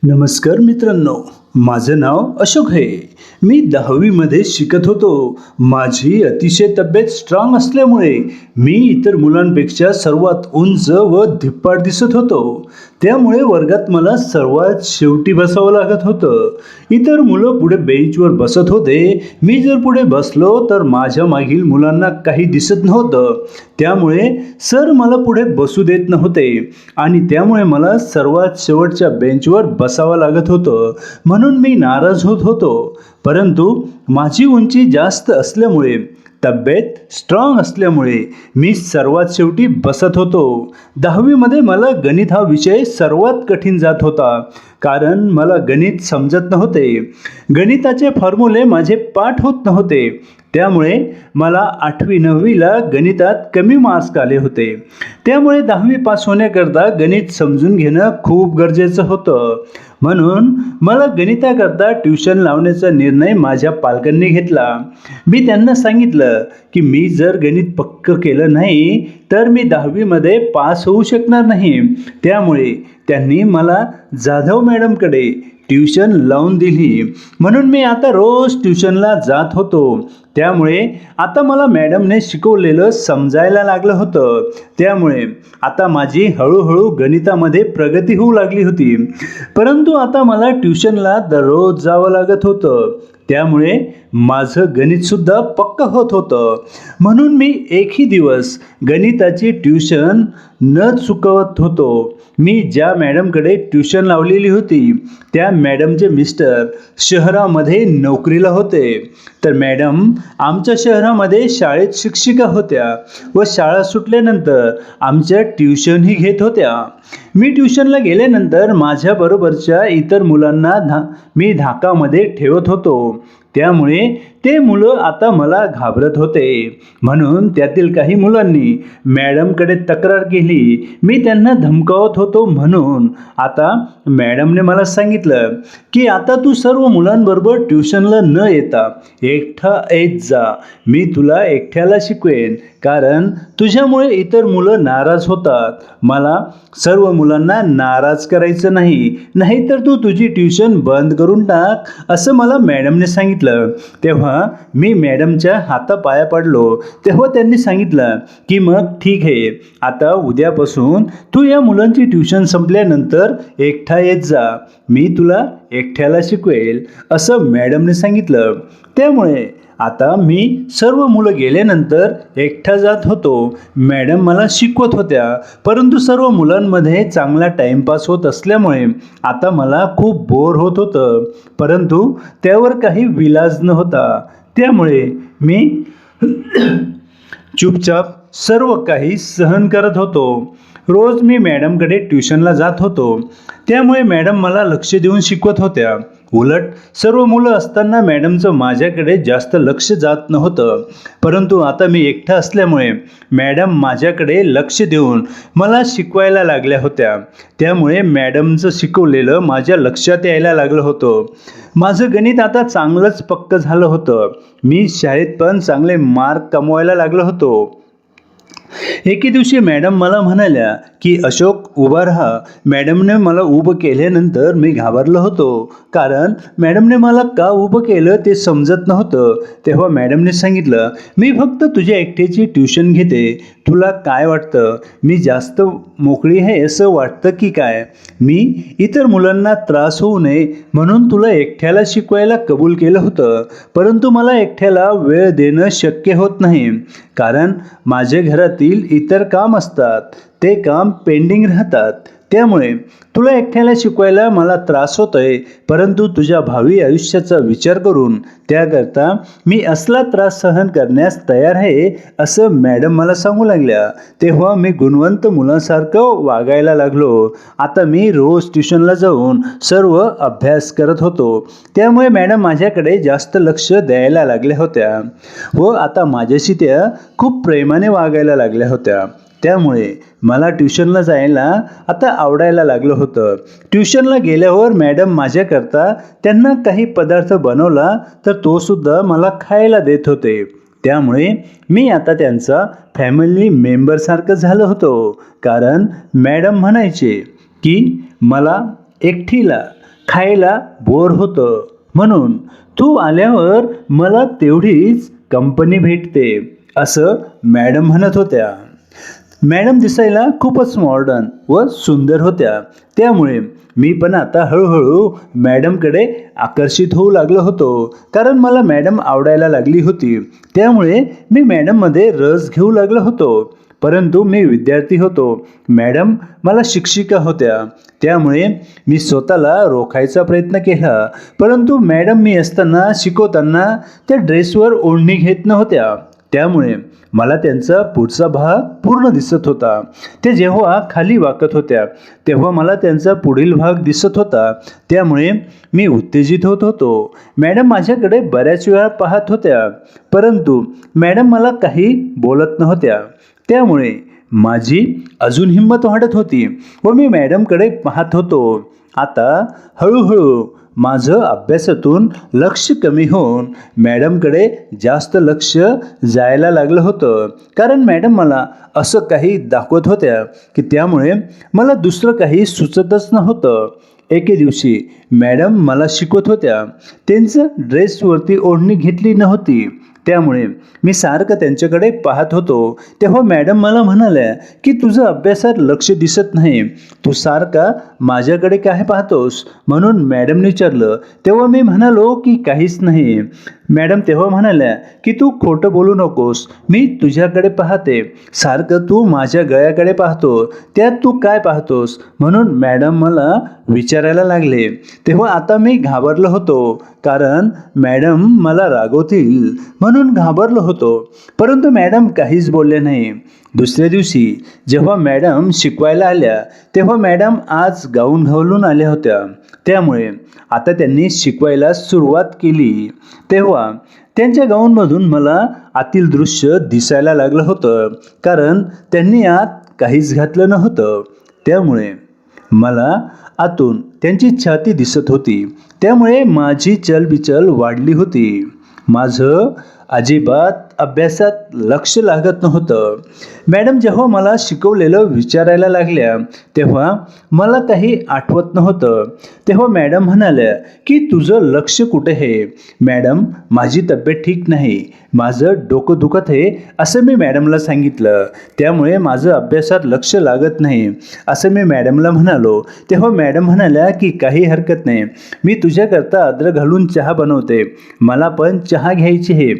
नमस्कार मित्रांनो, माझं नाव अशोक आहे. मी 10वीमध्ये शिकत होतो. माझी अतिशय तब्येत स्ट्रॉंग असल्यामुळे मी इतर मुलांपेक्षा सर्वात उंच व धिप्पाड दिसत होतो. त्यामुळे वर्गात मला सर्वात शेवटी बसावं लागत होतं. इतर मुलं पुढे बेंचवर बसत होते. मी जर पुढे बसलो तर माझ्या मागील मुलांना काही दिसत नव्हतं. त्यामुळे सर मला पुढे बसू देत नव्हते आणि त्यामुळे मला सर्वात शेवटच्या बेंचवर बसावं लागत होतं. म्हणून मी नाराज होत होतो. परंतु माझी उंची जास्त असल्यामुळे, तब्येत स्ट्रॉंग असल्यामुळे मी सर्वात शेवटी बसत होतो. 10वीमध्ये मला गणित हा विषय सर्वात कठीण जात होता, कारण मला गणित समजत नव्हते. गणिताचे फॉर्म्युले माझे पाठ होत नव्हते. त्यामुळे मला 8वी-9वीला गणितात कमी मार्क्स आले होते. त्यामुळे 10वी पास होण्याकरता गणित समजून घेणं खूप गरजेचं होतं. म्हणून मला गणिताकरता ट्युशन लावण्याचा निर्णय माझ्या पालकांनी घेतला. मी त्यांना सांगितलं की मी जर गणित पक्कं केलं नाही तर मी 10वीमध्ये पास होऊ शकणार नाही. त्यामुळे त्यांनी मला जाधव मॅडमकडे ट्युशन लावून दिली. म्हणून मी आता रोज ट्युशनला जात होतो. त्यामुळे आता मला मॅडमने शिकवलेलं समजायला लागलं होतं. त्यामुळे आता माझी हळूहळू गणितामध्ये प्रगती होऊ लागली होती. परंतु आता मला ट्युशनला दररोज जावं लागत होतं. त्यामुळे माझं गणितसुद्धा पक्कं होत होतं. म्हणून मी एकही दिवस गणिताची ट्युशन न चुकवत होतो. मी ज्या मॅडमकडे ट्युशन लावलेली होती त्या मॅडमचे मिस्टर शहरामध्ये नोकरीला होते. तर मॅडम आमच्या शहरामध्ये शाळेत शिक्षिका होत्या व शाळा सुटल्यानंतर आमच्या ट्युशनही घेत होत्या. मी ट्युशनला गेल्यानंतर माझ्याबरोबरच्या इतर मुलांना मी धाकामध्ये ठेवत होतो. त्यामुळे ते मुलं आता मला घाबरत होते. म्हणून त्यातील काही मुलांनी मॅडमकडे तक्रार केली. मी त्यांना धमकावत होतो. म्हणून आता मॅडमने मला सांगितलं की आता तू सर्व मुलांबरोबर ट्युशनला न येता एकटा येत जा. मी तुला एकट्याला शिकवेन, कारण तुझ्यामुळे इतर मुलं नाराज होतात. मला सर्व मुलांना नाराज करायचं नाही, नाहीतर तू तुझी ट्युशन बंद करून टाक, असं मला मॅडमने सांगितलं. तेव्हा मी मॅडमच्या हातापाया पडलो. तेव्हा त्यांनी सांगितलं की मग ठीक आहे, आता उद्यापासून तू या मुलांची ट्युशन संपल्यानंतर एकटा येत जा. मी तुला एकट्याला शिकवेल, असं मॅडमने सांगितलं. त्यामुळे आता मी सर्व मुलं गेल्यानंतर एकटा जात होतो. मॅडम मला शिकवत होत्या, परंतु सर्व मुलांमध्ये चांगला टाईमपास होत असल्यामुळे आता मला खूप बोर होत होतं. परंतु त्यावर काही विलाज नव्हता. त्यामुळे मी चुपचाप सर्व काही सहन करत होतो. रोज मी मॅडमकडे ट्युशनला जात होतो. त्यामुळे मॅडम मला लक्ष देऊन शिकवत होत्या. उलट सर्व मुलं असताना मॅडमचं माझ्याकडे जास्त लक्ष जात नव्हतं. परंतु आता मी एकटा असल्यामुळे मॅडम माझ्याकडे लक्ष देऊन मला शिकवायला लागल्या होत्या. त्यामुळे मॅडमचं शिकवलेलं माझ्या लक्षात यायला लागलं होतं. माझं गणित आता चांगलंच पक्कं झालं होतं. मी शाळेत पण चांगले मार्क कमवायला लागलो होतो. एके दिवशी मॅडम मला म्हणाल्या की अशोक उभा राहा. मॅडमने मला उभं केल्यानंतर मी घाबरलो होतो, कारण मॅडमने मला का उभं केलं ते समजत नव्हतं. तेव्हा मॅडमने सांगितलं, मी फक्त तुझ्या एकट्याची ट्युशन घेते. तुला काय वाटतं, मी जास्त मोकळी आहे असं वाटतं की काय? मी इतर मुलांना त्रास होऊ नये म्हणून तुला एकट्याला शिकवायला कबूल केलं होतं. परंतु मला एकट्याला वेळ देणं शक्य होत नाही, कारण माझ्या घरातील इतर काम असतात. ते काम पेंडिंग राहतात. त्यामुळे तुला एकट्याला शिकवायला मला त्रास होतोय. परंतु तुझ्या भावी आयुष्याचा विचार करून त्याकरता मी असला त्रास सहन करण्यास तयार आहे, असं मॅडम मला सांगू लागल्या. तेव्हा मी गुणवंत मुलांसारखं वागायला लागलो. आता मी रोज ट्युशनला जाऊन सर्व अभ्यास करत होतो. त्यामुळे मॅडम माझ्याकडे जास्त लक्ष द्यायला लागल्या होत्या व आता माझ्याशी त्या खूप प्रेमाने वागायला लागल्या होत्या. त्यामुळे मला ट्युशनला जायला आता आवडायला लागलं होतं. ट्युशनला गेल्यावर मॅडम माझ्याकरता त्यांना काही पदार्थ बनवला तर तो सुद्धा मला खायला देत होते. त्यामुळे मी आता त्यांचा फॅमिली मेंबरसारखं झालं होतो. कारण मॅडम म्हणायचे की मला एकटीला खायला बोर होतं, म्हणून तू आल्यावर मला तेवढीच कंपनी भेटते, असं मॅडम म्हणत होत्या. मॅडम दिसायला खूपच मॉडर्न व सुंदर होत्या, त्यामुळे मी पण आता हळूहळू मॅडमकडे आकर्षित होऊ लागलो होतो. कारण मला मॅडम आवडायला लागली होती, त्यामुळे मी मॅडममध्ये रस घेऊ लागलो होतो. परंतु मी विद्यार्थी होतो, मॅडम मला शिक्षिका होत्या, त्यामुळे मी स्वतःला रोखायचा प्रयत्न केला. परंतु मॅडम मी असताना शिकवताना त्या ड्रेसवर ओढणी घेत नव्हत्या, त्यामुळे मला त्यांचा पुढचा भाग पूर्ण दिसत होता. ते जेव्हा खाली वाकत होत्या तेव्हा मला त्यांचा पुढील भाग दिसत होता, त्यामुळे मी उत्तेजित होत होतो. मॅडम माझ्याकडे बऱ्याच वेळा पाहत होत्या, परंतु मॅडम मला काही बोलत नव्हत्या, त्यामुळे माझी अजून हिंमत वाढत होती व मी मॅडमकडे पाहत होतो. आता हळूहळू माझं अभ्यासातून लक्ष कमी होऊन मॅडमकडे जास्त लक्ष जायला लागलं होतं. कारण मॅडम मला असं काही दाखवत होत्या की त्यामुळे मला दुसरं काही सुचतच नव्हतं. एके दिवशी मॅडम मला शिकवत होत्या, त्यांचं ड्रेसवरती ओढणी घेतली नव्हती, त्यामुळे मी सारखं त्यांच्याकडे पाहत होतो. तेव्हा मॅडम मला म्हणाल्या की तुझं अभ्यासात लक्ष दिसत नाही, तू सारखा माझ्याकडे काय पाहतोस. म्हणून मॅडमने विचारलं, तेव्हा मी म्हणालो की काहीच नाही. मॅडम तेव्हा म्हणाल्या की तू खोटं बोलू नकोस, मी तुझ्याकडे पाहते, सारखं तू माझ्या गळ्याकडे पाहतो, त्यात तू काय पाहतोस. म्हणून मॅडम मला विचारायला लागले. तेव्हा आता मी घाबरलो होतो, कारण मॅडम मला रागवतील म्हणून घाबरलो होतो. परंतु मॅडम काहीच बोलले नाही. दुसऱ्या दिवशी जेव्हा मॅडम शिकवायला आल्या तेव्हा मॅडम आज गाऊन घालून आल्या होत्या, त्यामुळे आता त्यांनी शिकवायला सुरुवात केली. तेव्हा त्यांच्या गाऊनमधून मला आतील दृश्य दिसायला लागलं होतं, कारण त्यांनी आत काहीच घातलं नव्हतं, त्यामुळे मला आतून त्यांची छाती दिसत होती, त्यामुळे माझी चलबिचल वाढली होती. माझं अजिबात अभ्यासात लक्ष लागत नव्हतं. मॅडम जेव्हा मला शिकवलेलं विचारायला लागल्या तेव्हा मला काही आठवत नव्हतं. तेव्हा मॅडम म्हणाल्या की तुझं लक्ष कुठे आहे. मॅडम माझी तब्येत ठीक नाही, माझं डोकं दुखत आहे, असं मी मॅडमला सांगितलं, त्यामुळे माझं अभ्यासात लक्ष लागत नाही, असं मी मॅडमला म्हणालो. तेव्हा मॅडम म्हणाल्या की काही हरकत नाही, मी तुझ्याकरता अद्रक घालून चहा बनवते, मला पण चहा घ्यायची आहे,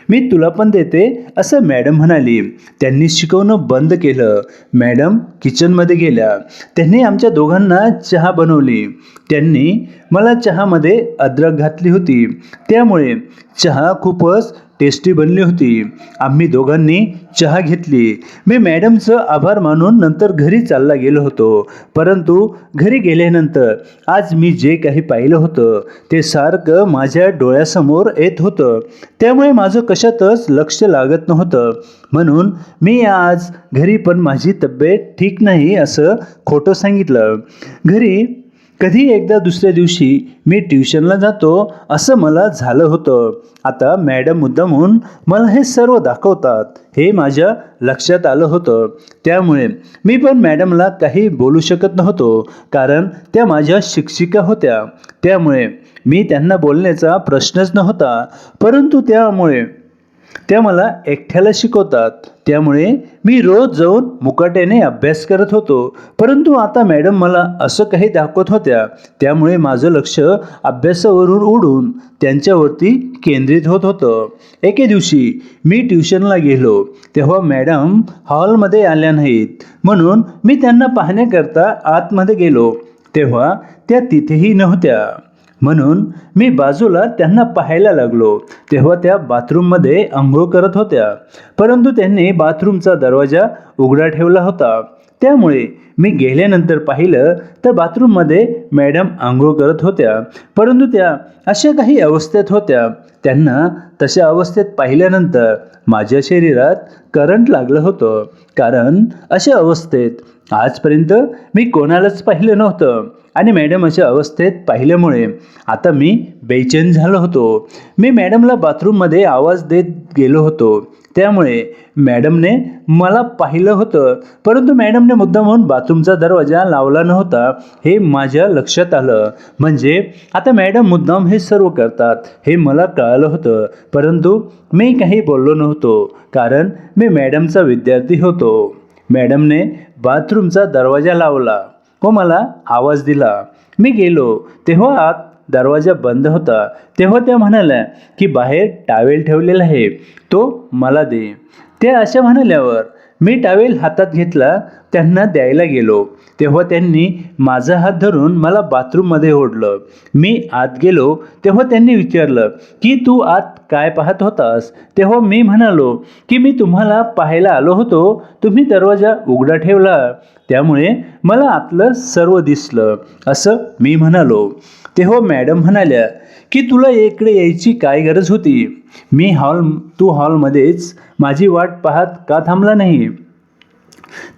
मी तुला पण देते, असं मॅडम म्हणाली. त्यांनी शिकवणं बंद केलं. मॅडम किचनमध्ये गेल्या. त्यांनी आमच्या दोघांना चहा बनवली. त्यांनी मला चहामध्ये अद्रक घातली होती, त्यामुळे चहा खूपच टेस्टी बनली होती. आम्ही दोघांनी चहा घेतली. मी मॅडमचं आभार मानून नंतर घरी चालला गेलो होतो. परंतु घरी गेल्यानंतर आज मी जे काही पाहिलं होतं ते सारखं माझ्या डोळ्यासमोर येत होतं, त्यामुळे माझं कशातच लक्ष लागत नव्हतं. म्हणून मी आज घरी पण माझी तब्येत ठीक नाही असं खोटं सांगितलं. घरी कधी एकदा दुसऱ्या दिवशी मी ट्युशनला जातो असं मला झालं होतं. आता मॅडम मुद्दामून मला हे सर्व दाखवतात हे माझ्या लक्षात आलं होतं, त्यामुळे मी पण मॅडमला काही बोलू शकत नव्हतो, कारण त्या माझ्या शिक्षिका होत्या, त्यामुळे मी त्यांना बोलण्याचा प्रश्नच नव्हता. परंतु त्या मला एकट्याला शिकवतात, त्यामुळे मी रोज जाऊन मुकाट्याने अभ्यास करत होतो. परंतु आता मॅडम मला असं काही दाखवत होत्या, त्यामुळे माझं लक्ष अभ्यासावरून उडून त्यांच्यावरती केंद्रित होत होतं. एके दिवशी मी ट्युशनला गेलो तेव्हा मॅडम हॉलमध्ये आल्या नाहीत, म्हणून मी त्यांना पाहण्याकरता आतमध्ये गेलो तेव्हा त्या तिथेही नव्हत्या. म्हणून मी बाजूला त्यांना पाहायला लागलो तेव्हा त्या बाथरूममध्ये आंघोळ करत होत्या, परंतु त्यांनी बाथरूमचा दरवाजा उघडा ठेवला होता, त्यामुळे मी गेल्यानंतर पाहिलं तर बाथरूममध्ये मॅडम आंघोळ करत होत्या. परंतु त्या अशा काही अवस्थेत होत्या, त्यांना तशा अवस्थेत पाहिल्यानंतर माझ्या शरीरात करंट लागलं होतं, कारण अशा अवस्थेत आजपर्यंत मी कोणालाच पाहिलं नव्हतं. आणि मॅडम अशा अवस्थेत पाहिल्यामुळे आता मी बेचैन झालो होतो. मी मॅडमला बाथरूममध्ये आवाज देत गेलो होतो त्यामुळे मॅडमने मला पाहिलं होतं, परंतु मॅडमने मुद्दामहून बाथरूमचा दरवाजा लावला नव्हता हे माझ्या लक्षात आलं. म्हणजे आता मॅडम मुद्दाम हे सर्व करतात हे मला कळालं होतं, परंतु मी काही बोललो नव्हतो कारण मी मॅडमचा विद्यार्थी होतो. मॅडमने बाथरूमचा दरवाजा लावला व मला आवाज दिला. मी गेलो तेव्हा आत दरवाजा बंद होता. तेव्हा त्या म्हणाल्या की बाहेर टावेल ठेवलेला आहे, तो मला दे. त्या अशा म्हणाल्यावर मी टावेल हातात घेतला, त्यांना द्यायला गेलो तेव्हा त्यांनी माझा हात धरून मला बाथरूममध्ये ओढलं. मी आत गेलो तेव्हा त्यांनी विचारलं की तू आत काय पाहत होतास? तेव्हा मी म्हणालो की मी तुम्हाला पाहायला आलो होतो, तुम्ही दरवाजा उघडा ठेवला त्यामुळे मला आतलं सर्व दिसलं असं मी म्हणालो. तेव्हा मॅडम म्हणाल्या की तुला इकडे यायची काय गरज होती? तू हॉलमध्येच माझी वाट पाहत का थांबला नाही?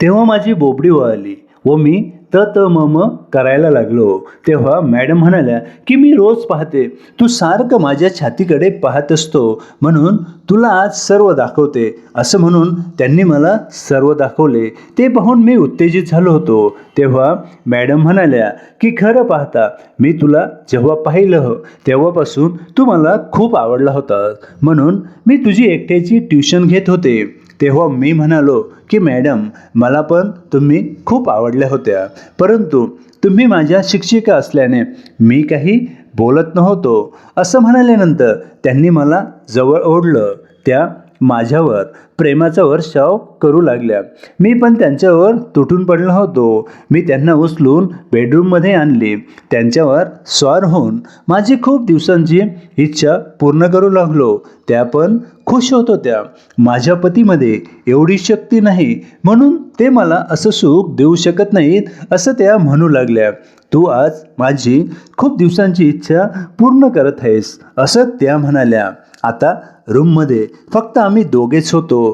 तेव्हा माझी बोबडी वळाली व मी म करायला लागलो. तेव्हा मॅडम म्हणाल्या की मी रोज पाहते, तू सारखं माझ्या छातीकडे पाहत असतो म्हणून तुला आज सर्व दाखवते. असं म्हणून त्यांनी मला सर्व दाखवले. ते पाहून मी उत्तेजित झालो होतो. तेव्हा मॅडम म्हणाल्या की खरं पाहता मी तुला जेव्हा पाहिलं तेव्हापासून तू मला खूप आवडला होता, म्हणून मी तुझी एकट्याची ट्युशन घेत होते. तेव्हा मी म्हणालो की मॅडम मला पण तुम्ही खूप आवडल्या होत्या, परंतु तुम्ही माझ्या शिक्षिका असल्याने मी काही बोलत नव्हतो. असं म्हणाल्यानंतर त्यांनी मला जवळ ओढलं. त्या माझ्यावर प्रेमाचा वर्षाव करू लागल्या. मी पण त्यांच्यावर तुटून पडलो होतो. मी त्यांना उचलून बेडरूममध्ये आणले. त्यांच्यावर स्वार होऊन माझी खूप दिवसांची इच्छा पूर्ण करू लागलो. त्या पण खुश होत होत्या. माझ्या पतीमध्ये एवढी शक्ती नाही म्हणून ते मला असं सुख देऊ शकत नाहीत असं त्या म्हणू लागल्या. तू आज माझी खूप दिवसांची इच्छा पूर्ण करत आहेस असं त्या म्हणाल्या. आता रूममध्ये फक्त आम्ही दोघेच होतो.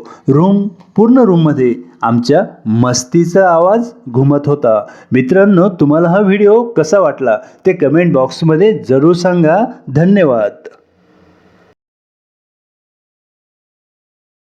पूर्ण रूममध्ये आमच्या मस्तीचा आवाज घुमत होता. मित्रांनो, तुम्हाला हा व्हिडिओ कसा वाटला ते कमेंट बॉक्समध्ये जरूर सांगा. धन्यवाद.